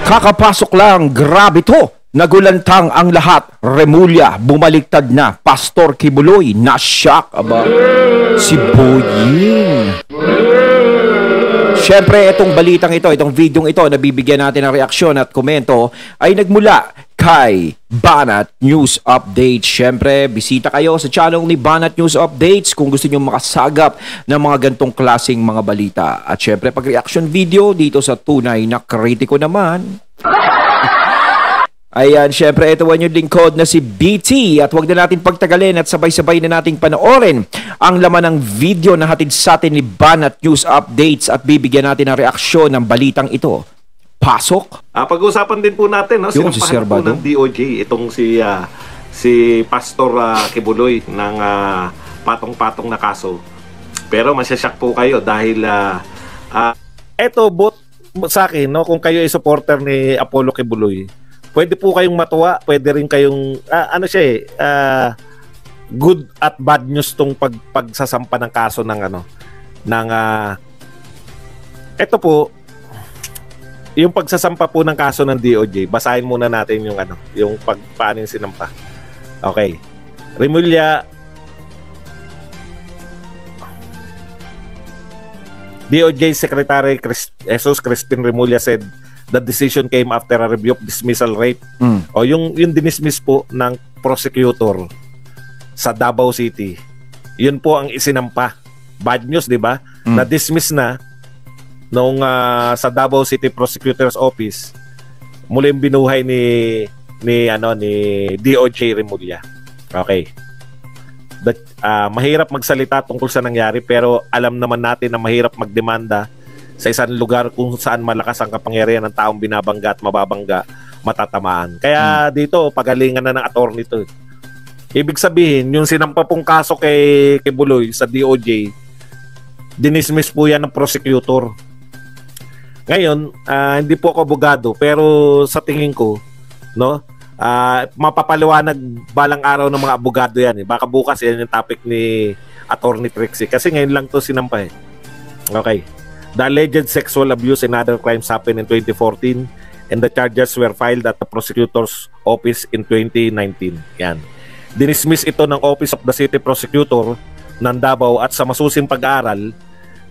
Kakapasok lang, grabe to. Nagulantang ang lahat. Remulla, bumaliktad na. Pastor Kibuloy, na-shock aba. Si Boying. Siyempre, itong balitang ito, itong videong ito, nabibigyan natin ng reaksyon at komento, ay nagmula kay Banat News Updates. Siyempre, bisita kayo sa channel ni Banat News Updates kung gusto nyo makasagap ng mga gantong klaseng mga balita. At siyempre, pag-reaction video dito sa tunay na kritiko naman. Ayan, syempre, ito ang yung lingkod na si BT at huwag na natin pagtagalin at sabay-sabay na nating panoorin ang laman ng video na hatid sa atin ni Banat News Updates at bibigyan natin ng reaksyon ng balitang ito. Pasok? Pag-usapan din po natin, no? Yung si Sir po Bado ng DOJ, itong si Pastor Kibuloy ng patong-patong na kaso. Pero masyasyak po kayo dahil eto, bot sa akin, no? Kung kayo ay supporter ni Apollo Kibuloy, pwede po kayong matuwa, pwede rin kayong good at bad news tong pagsasampa ng kaso ng ito po yung pagsasampa po ng kaso ng DOJ. Basahin muna natin yung paano yung sinampa. Okay. Remulla, DOJ Secretary Jesus Crispin Remulla said the decision came after a review of dismissal rate. O yung dinismiss po ng prosecutor sa Davao City. Yun po ang isinampa. Bad news, 'di ba? Na-dismiss na nung sa Davao City Prosecutor's Office. Muling binuhay ni DOJ Remulla. Okay. Mahirap magsalita tungkol sa nangyari pero alam naman natin na mahirap magdemanda sa isang lugar kung saan malakas ang kapangyarihan ng taong binabangga at mababangga, matatamaan. Kaya dito, pagalingan na ng attorney to. Ibig sabihin, yung sinampa pong kaso kay Buloy sa DOJ, dinismiss po yan ng prosecutor. Ngayon, hindi po ako abogado, pero sa tingin ko, no, mapapaliwanag balang araw ng mga abogado yan. Baka bukas yan yung topic ni Attorney Trixie. Kasi ngayon lang to sinampa eh. Okay. The alleged sexual abuse and other crimes happened in 2014 and the charges were filed at the prosecutor's office in 2019. Yan. Dinismiss ito ng Office of the City Prosecutor ng Davao at sa masusing pag-aaral,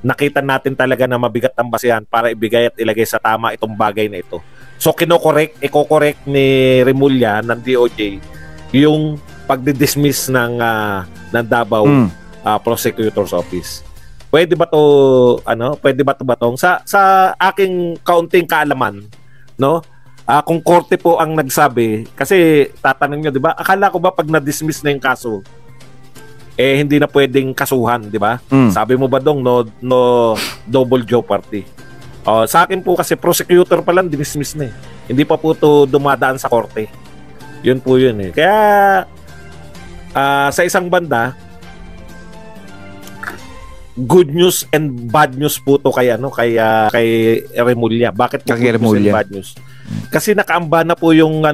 nakita natin talaga na mabigat ang basihan para ibigay at ilagay sa tama itong bagay na ito. So iko-correct ni Remulla ng DOJ yung pagdi-dismiss ng Davao Prosecutor's Office. Pwede ba to batong sa aking kaunting kaalaman, no? Kung korte po ang nagsabi, kasi tatanong niyo, 'di ba? Akala ko ba pag na-dismiss na yung kaso, hindi na pwedeng kasuhan, 'di ba? Sabi mo ba dong no double jeopardy. Sa akin po kasi prosecutor pa lang dinismiss na eh. Hindi pa po to dumadaan sa korte. Yun po yun eh. Kaya sa isang banda, good news and bad news po to kay Remulla. Bakit po good news and bad news? Kasi nakaamba na po yung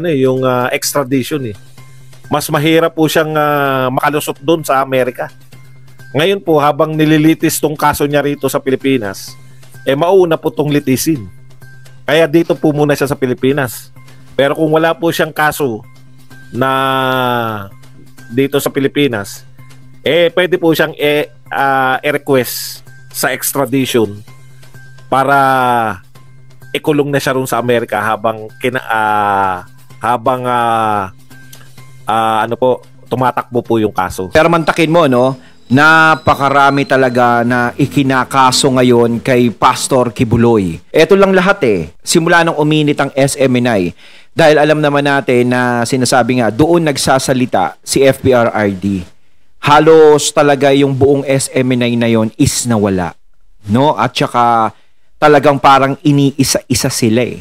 extradition eh. Mas mahirap po siyang makalusot doon sa Amerika. Ngayon po, habang nililitis tong kaso niya rito sa Pilipinas, mauna po tong litisin. Kaya dito po muna siya sa Pilipinas. Pero kung wala po siyang kaso na dito sa Pilipinas, pwede po siyang i-request sa extradition para ikulong na siya ron sa Amerika habang tumatakbo po yung kaso. Pero mantakin mo, no? Napakarami talaga na ikinakaso ngayon kay Pastor Kibuloy. Ito lang lahat eh. Simula nung uminit ang SMNI. Dahil alam naman natin na sinasabi nga, doon nagsasalita si FPRRD. Halos talaga yung buong SMNI na yon is nawala. No? At saka talagang parang iniisa-isa sila eh.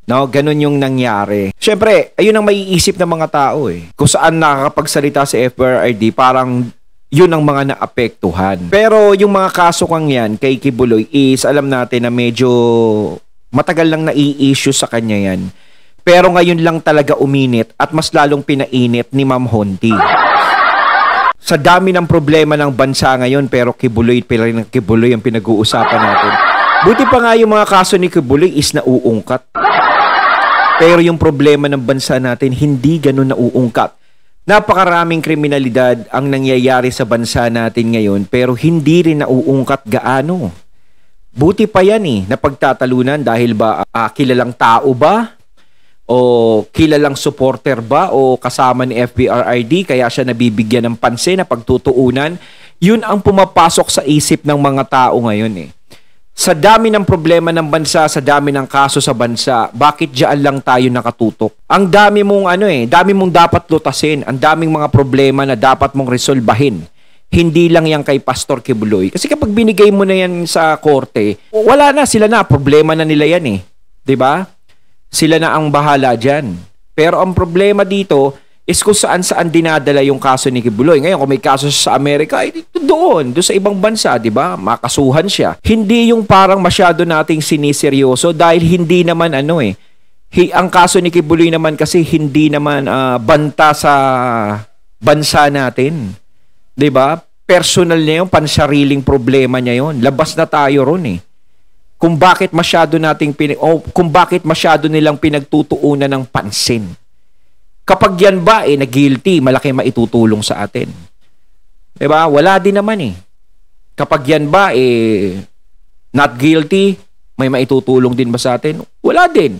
No, ganun yung nangyari. Siyempre, ayun ang maiisip ng mga tao eh. Kung saan nakakapagsalita si FPRRD, parang yun ang mga naapektuhan. Pero yung mga kaso kang yan kay Kibuloy is alam natin na medyo matagal lang nai-issue sa kanya yan. Pero ngayon lang talaga uminit at mas lalong pinainit ni Ma'am Honti. Sa dami ng problema ng bansa ngayon, pero Kibuloy ang pinag-uusapan natin. Buti pa nga yung mga kaso ni Kibuloy is nauungkat. Pero yung problema ng bansa natin, hindi ganun nauungkat. Napakaraming kriminalidad ang nangyayari sa bansa natin ngayon, pero hindi rin nauungkat gaano. Buti pa yan napagtatalunan dahil ba kilalang tao ba? O kilalang supporter ba? O kasama ni FBRID kaya siya nabibigyan ng pansin na pagtutuunan? Yun ang pumapasok sa isip ng mga tao ngayon Sa dami ng problema ng bansa, sa dami ng kaso sa bansa, bakit diyan lang tayo nakatutok? Ang dami mong dami mong dapat lutasin, ang daming mga problema na dapat mong resolbahin. Hindi lang yan kay Pastor Kibuloy. Kasi kapag binigay mo na yan sa korte, wala na, sila na, problema na nila yan 'Di ba? Sila na ang bahala diyan. Pero ang problema dito is kung saan dinadala yung kaso ni Kibuloy. Ngayon, kung may kaso sa Amerika, doon sa ibang bansa, di ba? Makasuhan siya. Hindi yung parang masyado nating siniseryoso dahil hindi naman ang kaso ni Kibuloy naman kasi hindi naman banta sa bansa natin. Di ba? Personal niya yun, pansariling problema niya yun. Labas na tayo ron Kung bakit masyado kung bakit masyado nilang pinagtutuunan ng pansin. Kapag yan ba na guilty, malaki maitutulong sa atin. 'Di ba? Wala din naman Kapag yan ba not guilty, may maitutulong din ba sa atin? Wala din.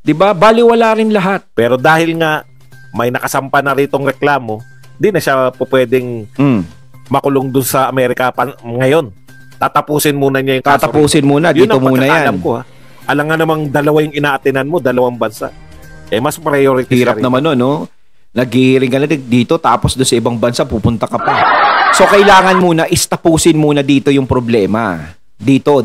'Di ba? Baliwala rin lahat. Pero dahil nga may nakasampa na ritong reklamo, di na siya pwedeng makulong dun sa Amerika ngayon. Tatapusin muna niya yung kaso. Tatapusin muna, dito muna yan. Ko, alam nga namang dalawa yung inaatinan mo, dalawang bansa. Mas priority hirap naman nag-hearing ka na dito tapos doon sa ibang bansa pupunta ka pa. So kailangan muna tapusin muna dito yung problema. Dito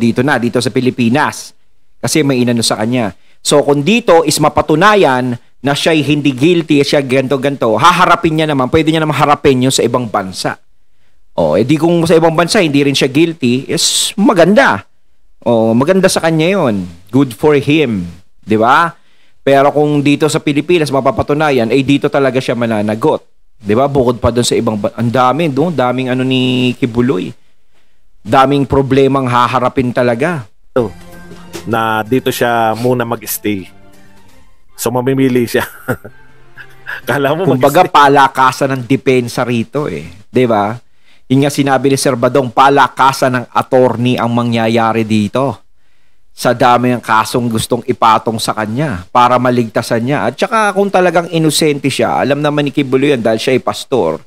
sa Pilipinas. Kasi may inano sa kanya. So kung dito is mapatunayan na siya'y hindi guilty, siya ganto, haharapin niya naman, pwede niya naman harapin yun sa ibang bansa. Di kung sa ibang bansa hindi rin siya guilty, is maganda. Maganda sa kanya yun. Good for him. 'Di ba? Pero kung dito sa Pilipinas mapapatunayan, dito talaga siya mananagot. 'Di ba? Bukod pa doon sa ibang ang daming ni Kibuloy. Daming problemang haharapin talaga. Na dito siya muna mag-stay. So mamimili siya. Kala mo kumbaga palakasan ng depensa rito 'Di ba? Yung nga sinabi ni Sir Badong, palakasan ng attorney ang mangyayari dito. Sa dami ng kasong gustong ipatong sa kanya para maligtasan niya. At saka kung talagang inosente siya, alam naman ni Kibuloy yan dahil siya ay pastor,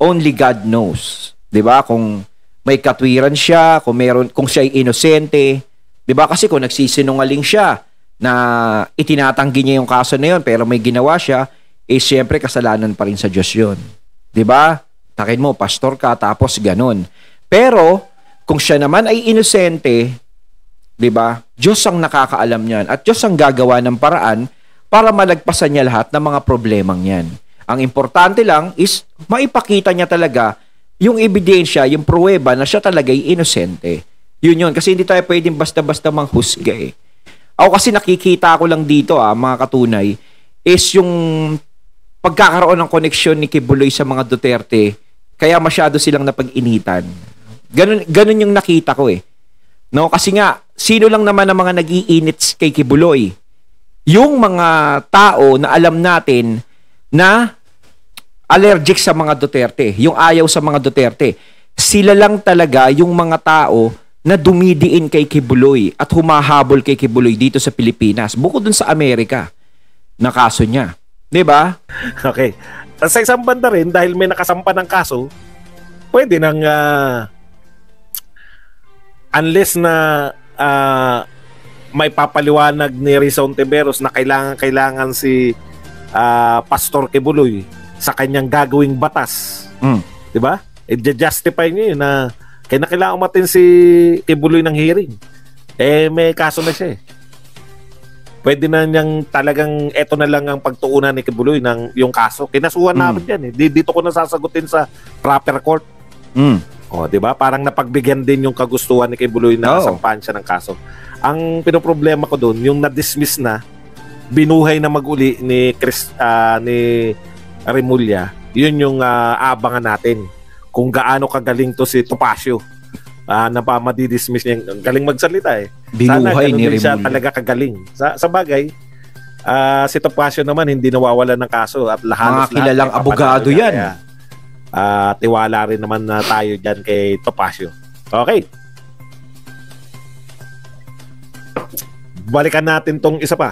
only God knows. 'Di ba? Kung may katwiran siya, kung siya ay inosente, 'di ba? Kasi kung nagsisinungaling siya na itinatanggi niya yung kaso na yun pero may ginawa siya, siyempre kasalanan pa rin sa Diyos yun. 'Di ba? Takin mo, pastor ka, tapos ganun. Pero, kung siya naman ay inosente, 'di ba? Diyos ang nakakaalam niyan at Diyos ang gagawa ng paraan para malagpasan niya lahat ng mga problemang 'yan. Ang importante lang is maipakita niya talaga yung ebidensya, yung pruweba na siya talaga ay inosente. Yun kasi hindi tayo pwedeng basta-basta manghusga Ako kasi nakikita ko lang dito mga katunay is yung pagkakaroon ng koneksyon ni Kibuloy sa mga Duterte, kaya masyado silang napag-initan. Ganun yung nakita ko No, kasi nga, sino lang naman ang mga nag-iinit kay Kibuloy? Yung mga tao na alam natin na allergic sa mga Duterte, yung ayaw sa mga Duterte. Sila lang talaga yung mga tao na dumidiin kay Kibuloy at humahabol kay Kibuloy dito sa Pilipinas, bukod dun sa Amerika na kaso niya. 'Di ba? Okay. Sa isang banda rin, dahil may nakasampa ng kaso, pwede nang unless na may papaliwanag ni Rizon Tiberos na kailangan si Pastor Kibuloy sa kanyang gagawing batas. 'Di ba? I-justify niya na kailangan umatin si Kibuloy ng hearing. May kaso na siya Pwede na niyang talagang eto na lang ang pagtuunan ni Kibuloy ng yung kaso. Kinasuhan namin yan Dito ko na sasagutin sa proper court. 'Di ba? Parang napagbigyan din yung kagustuhan ni Kibuloy na sampahan siya ng kaso. Ang pinoproblema ko doon, yung na-dismiss na, binuhay na maguli ni ni Remulla, yun yung abangan natin. Kung gaano kagaling to si Topacio na pa madidismiss niya. Galing magsalita Binuhay sana, ni Remulla. Siya Remulla. talaga kagaling. Sa bagay, Si Topacio naman hindi nawawalan ng kaso at Mga kilalang abogado yan. Tiwala rin naman na tayo dyan kay Topacio. Okay. Balikan natin tong isa pa.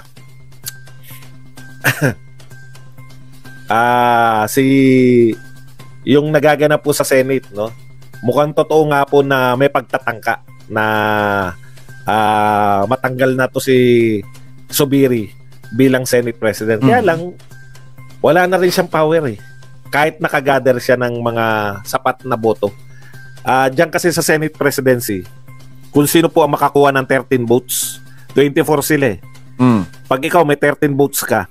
Yung nagaganap po sa Senate, no? Mukhang totoo nga po na may pagtatangka na matanggal na to si Zubiri bilang Senate President. Kaya lang, wala na rin siyang power eh. Kahit nakagather siya ng mga sapat na boto. Diyan kasi sa Senate Presidency, kung sino po ang makakuha ng 13 votes, 24 sila eh. Pag ikaw may 13 votes ka,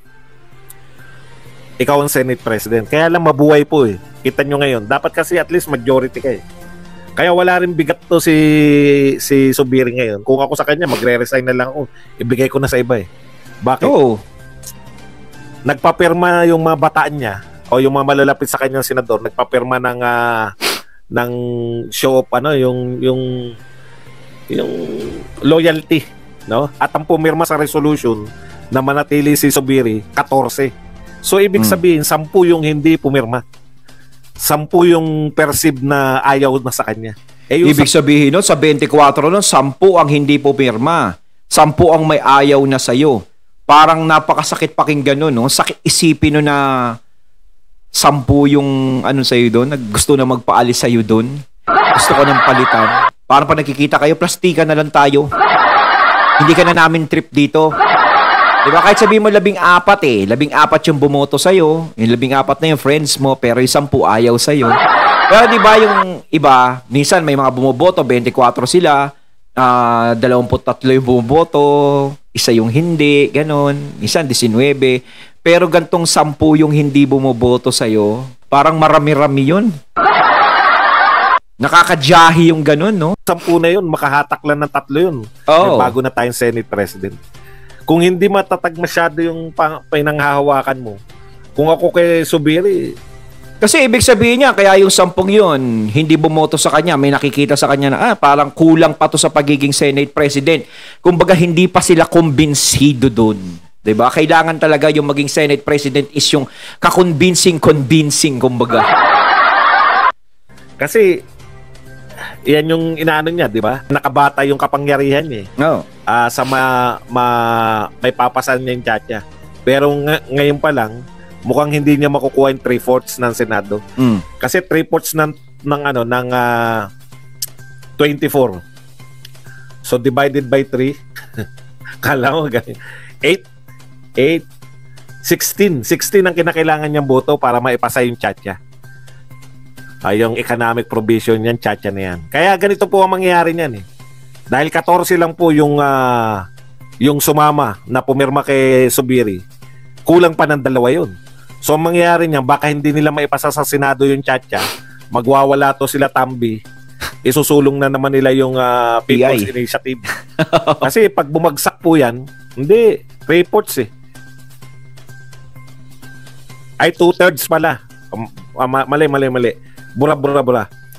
ikaw ang Senate President. Kaya lang mabuhay po eh. Kita nyo ngayon. Dapat kasi at least majority ka eh. Kaya wala rin bigat to si Zubiri ngayon. Kung ako sa kanya, magre-resign na lang ako. Ibigay ko na sa iba eh. Bakit? Oo. Nagpapirma yung mga bataan niya o yung mga malalapit sa kanyang senador, nagpapirma ng show of yung loyalty, no? At ang pumirma sa resolution na manatili si Zubiri 14. So ibig sabihin 10 yung hindi pumirma. 10 yung perceive na ayaw na sa kanya. Ibig sabihin no, sa 24 no, 10 ang hindi pumirma. 10 ang may ayaw na sa'yo. Parang napakasakit pakinggan nun, no? Sakit isipin no na 10 yung sa'yo doon, gusto na magpaalis sa'yo doon. Gusto ko ng palitan. Parang pa nakikita kayo, plastikan na lang tayo. Hindi ka na namin trip dito. Diba? Kahit sabihin mo 14 eh. 14 yung bumoto sa'yo. Yung 14 na yung friends mo, pero yung 10 ayaw sa'yo. Pero diba yung iba, minsan may mga bumoboto, 24 sila, 23 yung bumoboto, isa yung hindi, ganon. Minsan 19. Pero gantong 10 yung hindi bumoboto sa'yo, parang marami-rami yun. Nakakadyahi yung ganon, no? 10 na yun, makahatak lang ng 3 yun. Oh. Bago na tayong Senate President. Kung hindi matatag masyado yung pinanghahawakan mo, kung ako kay Zubiri, kasi ibig sabihin niya, kaya yung 10 yun, hindi bumoto sa kanya, may nakikita sa kanya na, parang kulang pa to sa pagiging Senate President. Kumbaga, hindi pa sila kumbinsido doon. Diba? Kailangan talaga yung maging Senate President is yung kakonvincing, kumbaga. Kasi, yan yung inaano niya, di ba? Nakabata yung kapangyarihan niya. No. Sa may papasan niya yung tiyatya. Pero ngayon pa lang, mukhang hindi niya makukuha yung 3/4 ng Senado. Kasi 3/4 ng 24. So divided by 3. Kala mo ganyan. 16 ang kinakailangan niyang boto para maipasa yung tiyatya. Yung economic provision niyan, tiyatya na yan. Kaya ganito po ang mangyayari niyan eh. Dahil 14 lang po yung sumama na pumirma kay Zubiri, kulang pa ng 2 yun. So ang mangyayari niyan, baka hindi nila maipasa sa Senado yung tiyatya, magwawala to sila Tambi, isusulong na naman nila yung People's Initiative. Kasi pag bumagsak po yan, hindi, 3/4 eh. Ay 2/3 pala. Mali. Bura.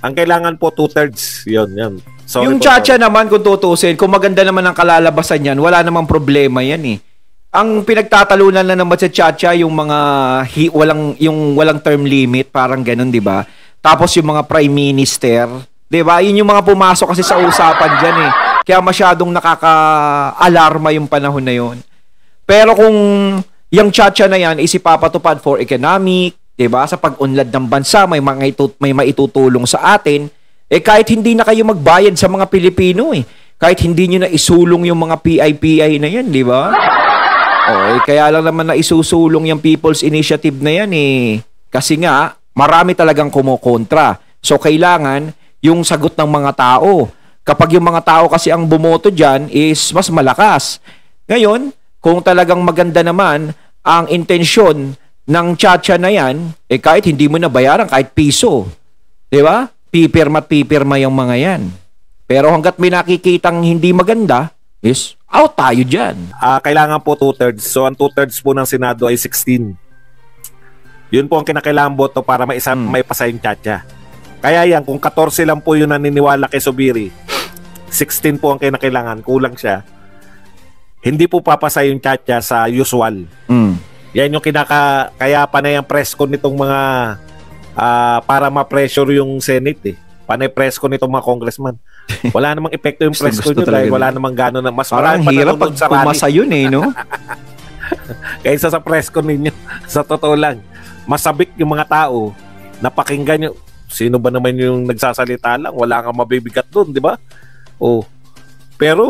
Ang kailangan po 2/3. Yun. Sorry yung tiyatya naman, kung tutusin, kung maganda naman ang kalalabasan yan, wala namang problema yan eh. Ang pinagtatalunan na naman sa tiyatya, yung mga walang term limit, parang ganun, di ba? Tapos yung mga prime minister, di ba? Yun yung mga pumasok kasi sa usapan dyan eh. Kaya masyadong nakaka-alarma yung panahon na yun. Pero kung yung tiyatya na yan is ipapatupad for economic, di ba? Sa pag-unlad ng bansa, may maitutulong sa atin. Kahit hindi na kayo magbayad sa mga Pilipino eh. Kahit hindi nyo na isulong yung mga PI na yan, di ba? Kaya lang naman na isusulong yung People's Initiative na yan eh. Kasi nga, marami talagang kumukontra. So, kailangan yung sagot ng mga tao. Kapag yung mga tao kasi ang bumoto dyan is mas malakas. Ngayon, kung talagang maganda naman ang intensyon ng tiyatya na yan, kahit hindi mo na bayaran, kahit piso. Di ba? Pipirma yung mga yan. Pero hanggat may nakikitang hindi maganda, is out tayo dyan. Kailangan po 2/3. So, ang 2/3 po ng Senado ay 16. Yun po ang kinakailangan boto para maipasa yung tiyatya. Kaya yan, kung 14 lang po yung naniniwala kay Zubiri, 16 po ang kinakailangan, kulang siya. hindi po papasa yung Chacha sa usual. Yan yung kaya panay ang press ko nitong mga para ma-pressure yung Senate Panay press ko nitong mga congressman. Wala namang epekto yung press ko nyo dahil wala namang gano'n na mas parang hirap pag pumasa yun no? Kaysa sa press ko ninyo, sa totoo lang, masabik yung mga tao, napakinggan nyo. Sino ba naman yung nagsasalita lang? Wala kang mabibigat doon, di ba? Pero,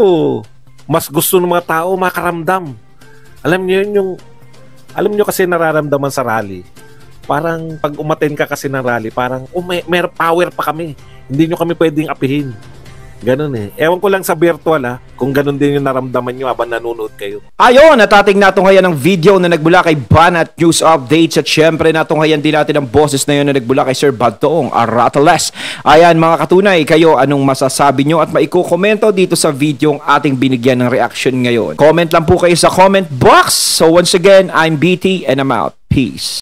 mas gusto ng mga tao makaramdam. Alam nyo kasi nararamdaman sa rally. Parang pag umaten ka kasi ng rally, parang, may power pa kami. Hindi nyo kami pwedeng apihin. Ganun Ewan ko lang sa virtual kung ganun din yung naramdaman nyo habang nanonood kayo. Ayun, natating natunghayan ng video na nagbula kay Ban at News Updates at syempre natunghayan din natin ang boses na yun na nagbula kay Sir Badtoong Arateles. Ayan mga katunay, kayo anong masasabi nyo at maiko-komento dito sa video ang ating binigyan ng reaction ngayon. Comment lang po kayo sa comment box. So once again, I'm BT and I'm out. Peace.